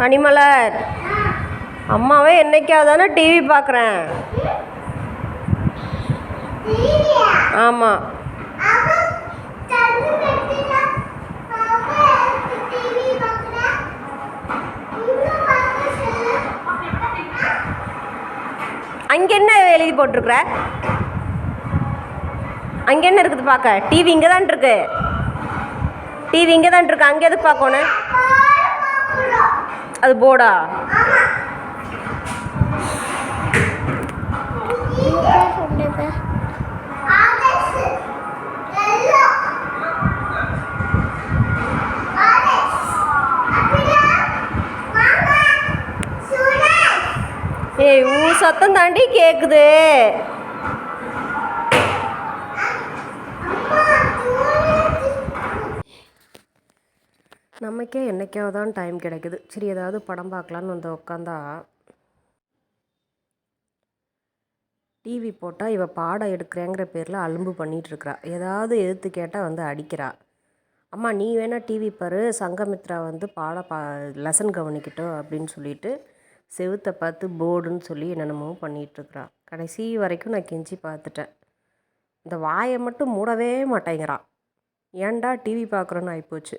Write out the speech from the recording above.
மணிமலர், அம்மாவே என்னைக்காவதானே டிவி பார்க்குறேன். ஆமாம். அங்கே என்ன எழுதி போட்டிருக்குற? அங்கே என்ன இருக்குது பார்க்க? டிவி இங்கே தான் இருக்கு. டிவி இங்கே தான் இருக்கு. அங்கே எதுக்கு பார்க்கணும்? அது போர்டா? ஏய், ஊ சத்தம் தாண்டி கேட்குது. நமக்கே என்னைக்காவது தான் டைம் கிடைக்குது. சரி, ஏதாவது படம் பார்க்கலான்னு வந்து உட்காந்தா டிவி போட்டால் இவள் பாடம் எடுக்கிறேங்கிற பேரில் அலும்பு பண்ணிகிட்ருக்குறா. ஏதாவது எதிர்த்து கேட்டால் வந்து அடிக்கிறா. அம்மா நீ வேணால் டிவி பாரு, சங்கமித்ரா வந்து லெசன் கவனிக்கட்டும் அப்படின்னு சொல்லிட்டு செவுத்தை பார்த்து போர்டுன்னு சொல்லி என்னென்னமோ பண்ணிகிட்ருக்குறா. கடைசி வரைக்கும் நான் கெஞ்சி பார்த்துட்டேன். இந்த வாயை மட்டும் மூடவே மாட்டேங்கிறான். ஏன்டா டிவி பார்க்குறோன்னு ஆகிப்போச்சு.